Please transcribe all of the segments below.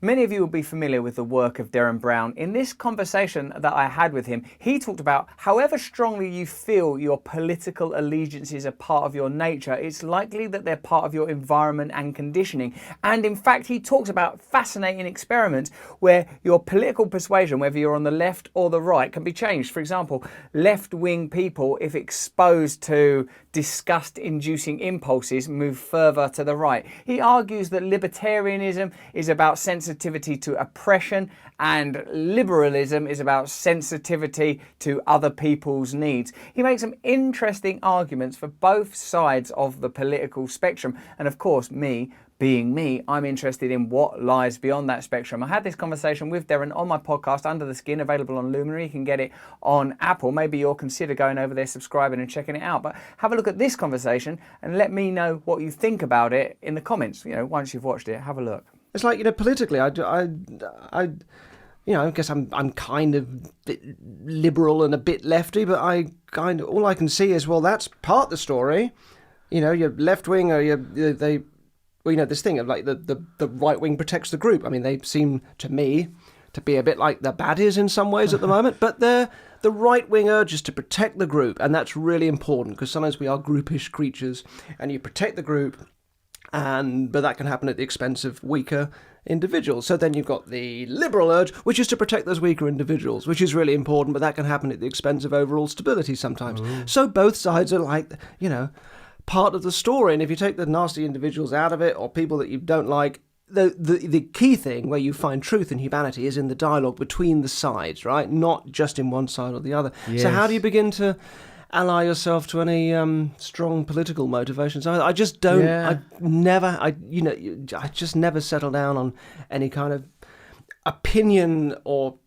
Many of you will be familiar with the work of Derren Brown. In this conversation that I had with him, he talked about however strongly you feel your political allegiances are part of your nature, it's likely that they're part of your environment and conditioning. And in fact, he talks about fascinating experiments where your political persuasion, whether you're on the left or the right, can be changed. For example, left-wing people, if exposed to disgust-inducing impulses, move further to the right. He argues that libertarianism is about sensitivity to oppression and liberalism is about sensitivity to other people's needs. He makes some interesting arguments for both sides of the political spectrum. And of course, being me, I'm interested in what lies beyond that spectrum. I had this conversation with Derren on my podcast, Under the Skin, available on Luminary. You can get it on Apple. Maybe you'll consider going over there, subscribing and checking it out. But have a look at this conversation and let me know what you think about it in the comments. You know, once you've watched it, have a look. It's like, politically, I guess I'm kind of bit liberal and a bit lefty, but all I can see is, well, that's part of the story. You're left wing or this thing of like the right wing protects the group. I mean, they seem to me to be a bit like the baddies in some ways at the moment, but the right wing urge is to protect the group, and that's really important because sometimes we are groupish creatures, and you protect the group. But that can happen at the expense of weaker individuals. So then you've got the liberal urge, which is to protect those weaker individuals, which is really important, but that can happen at the expense of overall stability sometimes. Ooh. So both sides are like, part of the story. And if you take the nasty individuals out of it, or people that you don't like, the key thing where you find truth and humanity is in the dialogue between the sides, right? Not just in one side or the other. Yes. So how do you begin to ally yourself to any strong political motivations? I just don't. Yeah. I just never settle down on any kind of opinion or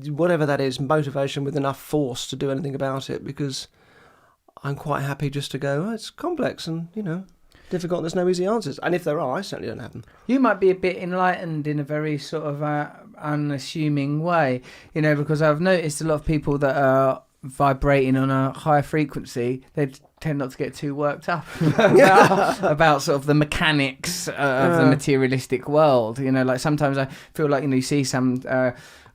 whatever that is, motivation with enough force to do anything about it, because I'm quite happy just to go, it's complex and difficult. There's no easy answers, and if there are, I certainly don't have them. You might be a bit enlightened in a very sort of unassuming way, because I've noticed a lot of people that are vibrating on a higher frequency, they tend not to get too worked up about sort of the mechanics of the materialistic world. Like sometimes I feel like you see some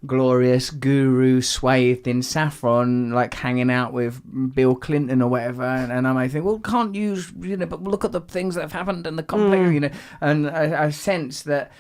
glorious guru swathed in saffron like hanging out with Bill Clinton or whatever, and I might think, well, can't use but look at the things that have happened and the complex and I sense that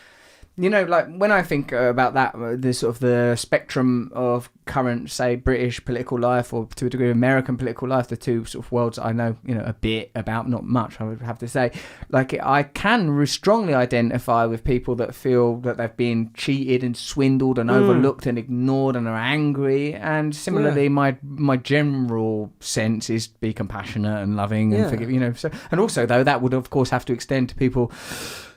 like when I think about that, the spectrum of current, say, British political life, or to a degree American political life, the two sort of worlds I know, a bit about, not much, I would have to say. Like, I can strongly identify with people that feel that they've been cheated and swindled and overlooked and ignored and are angry. And similarly, my general sense is be compassionate and loving and forgive. So, and also, though, that would of course have to extend to people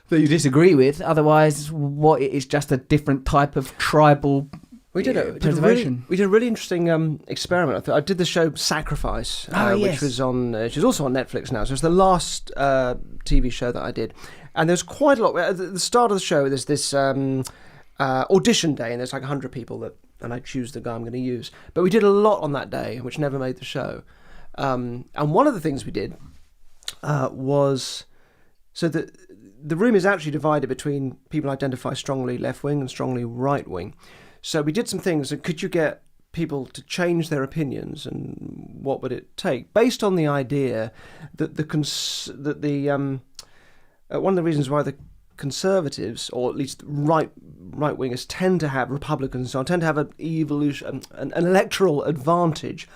that you disagree with. Otherwise, what it is just a different type of tribal preservation. We did a really interesting experiment. I did the show Sacrifice, which was which is also on Netflix now. So it's the last TV show that I did, and there's quite a lot. At the start of the show, there's this audition day, and there's like 100 people and I choose the guy I'm going to use. But we did a lot on that day, which never made the show. And one of the things we did was so that the room is actually divided between people who identify strongly left-wing and strongly right-wing. So we did some things. Could you get people to change their opinions, and what would it take? Based on the idea that one of the reasons why the Conservatives, or at least right-wingers, tend to have Republicans, so tend to have an electoral advantage,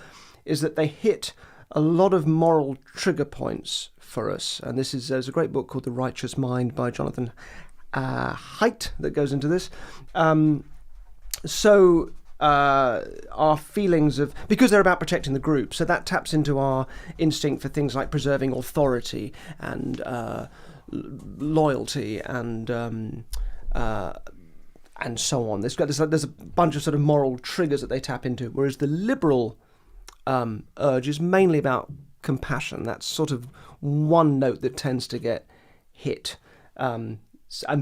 is that they hit a lot of moral trigger points for us. And there's a great book called The Righteous Mind by Jonathan Haidt that goes into this. So our feelings of, because they're about protecting the group, so that taps into our instinct for things like preserving authority and loyalty and so on. There's a bunch of sort of moral triggers that they tap into, whereas the liberal urge is mainly about compassion. That's sort of one note that tends to get hit, and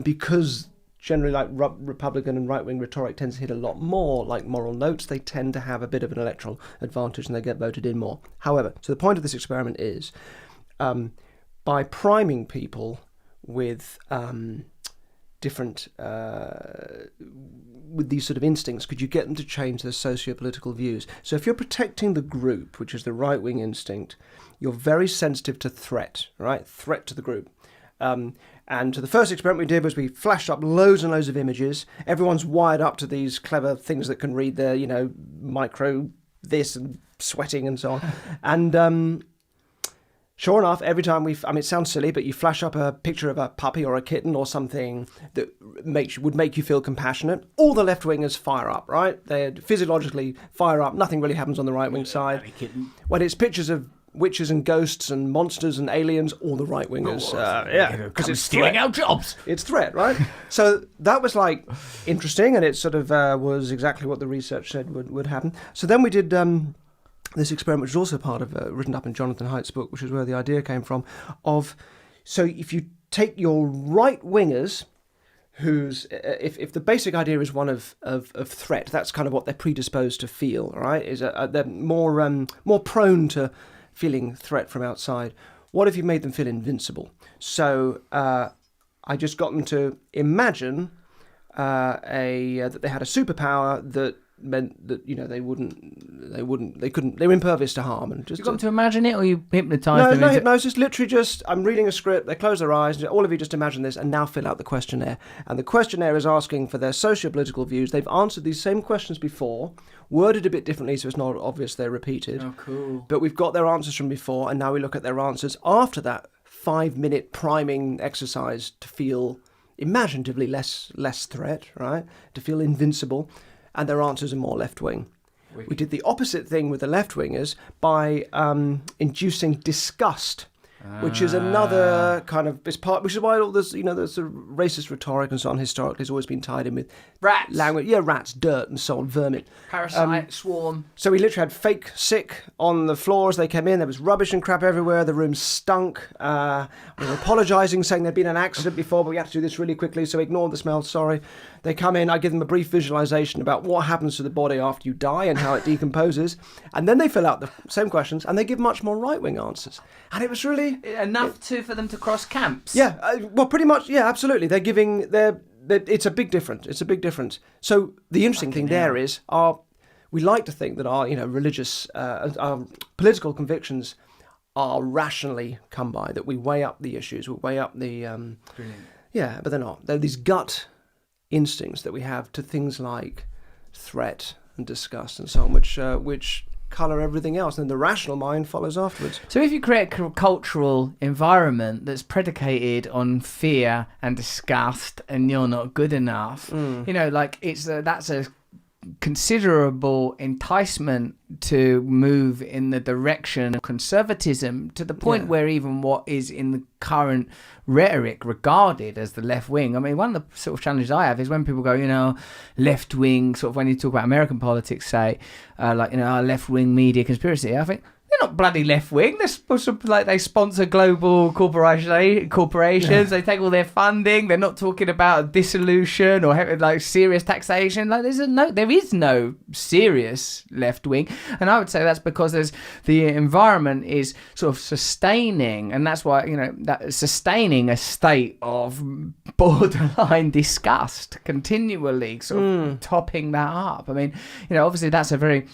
because generally, like Republican and right-wing rhetoric tends to hit a lot more like moral notes, they tend to have a bit of an electoral advantage and they get voted in more. However, so the point of this experiment is by priming people with different with these sort of instincts, could you get them to change their socio-political views? So if you're protecting the group, which is the right-wing instinct, you're very sensitive to threat, right? Threat to the group. And so the first experiment we did was we flashed up loads and loads of images. Everyone's wired up to these clever things that can read their, micro this and sweating and so on. And sure enough, every time it sounds silly, but you flash up a picture of a puppy or a kitten or something that would make you feel compassionate, all the left-wingers fire up, right? They physiologically fire up. Nothing really happens on the right-wing side. When it's pictures of witches and ghosts and monsters and aliens, all the right-wingers, because it's stealing our jobs. It's threat, right? So that was interesting, and it sort of was exactly what the research said would happen. So then we did this experiment, which is also part of written up in Jonathan Haidt's book, which is where the idea came from. So if you take your right-wingers, if the basic idea is one of threat, that's kind of what they're predisposed to feel, right? They're more prone to feeling threat from outside. What if you made them feel invincible? So I just got them to imagine that they had a superpower that meant that they were impervious to harm. And just you got them to imagine it, or you hypnotised them? No hypnosis. Literally, just I'm reading a script. They close their eyes. All of you just imagine this, and now fill out the questionnaire. And the questionnaire is asking for their socio-political views. They've answered these same questions before, worded a bit differently, so it's not obvious they're repeated. Oh, cool! But we've got their answers from before, and now we look at their answers after that 5-minute priming exercise to feel imaginatively less threat, right? To feel invincible. And their answers are more left-wing. We did the opposite thing with the left-wingers by inducing disgust, which is another kind of which is why all this, the sort of racist rhetoric and so on historically has always been tied in with rats, language, rats, dirt, and so on, vermin, parasite, swarm. So we literally had fake sick on the floor as they came in. There was rubbish and crap everywhere. The room stunk. We were apologising, saying there'd been an accident before, but we had to do this really quickly, so ignore the smell. Sorry. They come in, I give them a brief visualisation about what happens to the body after you die and how it decomposes. And then they fill out the same questions and they give much more right-wing answers. And it was really... Enough for them to cross camps? Yeah, well, pretty much, yeah, absolutely. They're giving... It's a big difference. It's a big difference. So the interesting thing there is we like to think that our religious, our political convictions are rationally come by, that we weigh up the issues, we weigh up the... Brilliant. Yeah, but they're not. They're these gut instincts that we have to things like threat and disgust and so on, which colour everything else, and the rational mind follows afterwards. So if you create a cultural environment that's predicated on fear and disgust, and you're not good enough, that's a considerable enticement to move in the direction of conservatism, to the point where even what is in the current rhetoric regarded as the left wing. I mean, one of the sort of challenges I have is when people go, left wing, sort of when you talk about American politics, say, left wing media conspiracy, I think they're not bloody left wing. They're supposed to, they sponsor global corporations. They take all their funding. They're not talking about dissolution or serious taxation. There is no serious left wing, and I would say that's because the environment is sort of sustaining, and that's why that sustaining a state of borderline disgust continually, sort of topping that up. I mean, obviously that's a very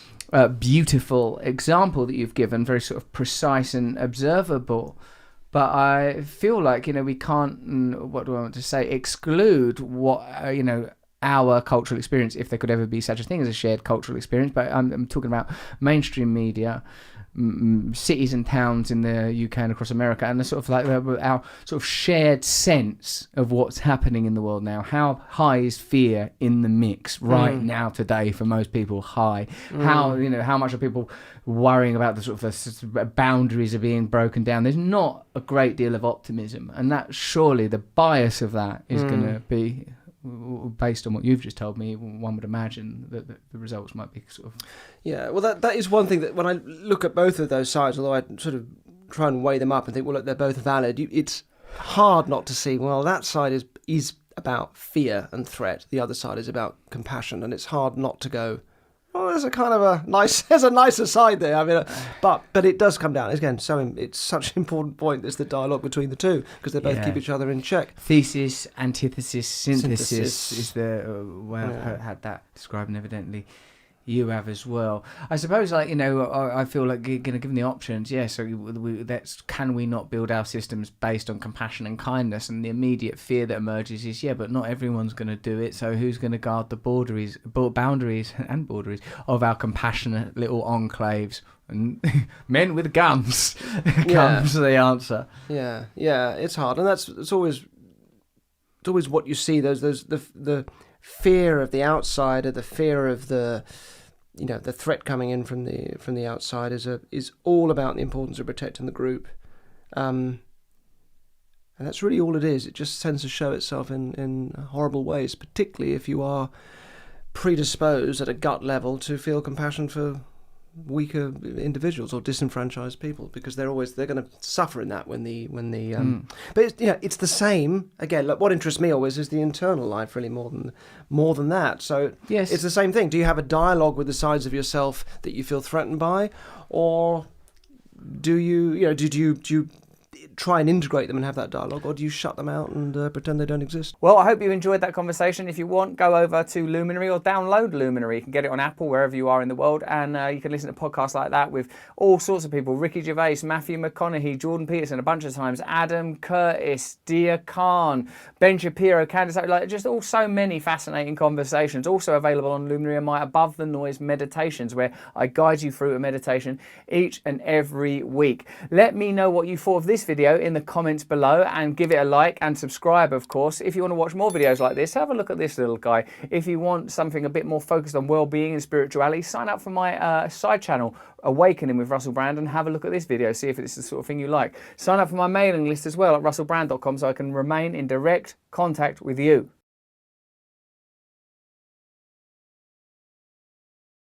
beautiful example that you've given, very sort of precise and observable. But I feel like, we can't, what do I want to say, exclude what, our cultural experience, if there could ever be such a thing as a shared cultural experience. But I'm talking about mainstream media, cities and towns in the UK and across America, and the sort of our sort of shared sense of what's happening in the world now. How high is fear in the mix right now today for most people? High. How much are people worrying about the sort of boundaries are being broken down? There's not a great deal of optimism, and that surely the bias of that is going to be, based on what you've just told me, one would imagine that the results might be sort of... Yeah, well, that is one thing that when I look at both of those sides, although I sort of try and weigh them up and think, well, look, they're both valid, it's hard not to see, well, that side is about fear and threat, the other side is about compassion, and it's hard not to go, well, there's a kind of a nice, there's a nicer side there. I mean, but it does come down again. So it's such an important point. There's the dialogue between the two because they both keep each other in check. Thesis, antithesis, synthesis is the way I've had that described, and evidently you have as well. I suppose, like, you know, I feel like you're going to give them the options. Yeah, so can we not build our systems based on compassion and kindness? And the immediate fear that emerges is, but not everyone's going to do it. So who's going to guard the boundaries of our compassionate little enclaves? And men with guns comes the answer. Yeah, it's hard, and it's always what you see. There's the fear of the outsider, the fear of the threat coming in from the outside is all about the importance of protecting the group, and that's really all it is. It just tends to show itself in horrible ways, particularly if you are predisposed at a gut level to feel compassion for weaker individuals or disenfranchised people, because they're going to suffer in that when the but it's the same again. Like, what interests me always is the internal life, really, more than that. So yes, it's the same thing. Do you have a dialogue with the sides of yourself that you feel threatened by, or do you try and integrate them and have that dialogue, or do you shut them out and pretend they don't exist? Well, I hope you enjoyed that conversation. If you want, go over to Luminary or download Luminary. You can get it on Apple, wherever you are in the world, and you can listen to podcasts like that with all sorts of people. Ricky Gervais, Matthew McConaughey, Jordan Peterson, a bunch of times, Adam Curtis, Dia Khan, Ben Shapiro, Candace, like just all so many fascinating conversations. Also available on Luminary are my Above the Noise meditations, where I guide you through a meditation each and every week. Let me know what you thought of this video in the comments below, and give it a like and subscribe, of course. If you want to watch more videos like this, have a look at this little guy. If you want something a bit more focused on well-being and spirituality, sign up for my side channel, Awakening with Russell Brand, and have a look at this video, see if it's the sort of thing you like. Sign up for my mailing list as well at russellbrand.com so I can remain in direct contact with you.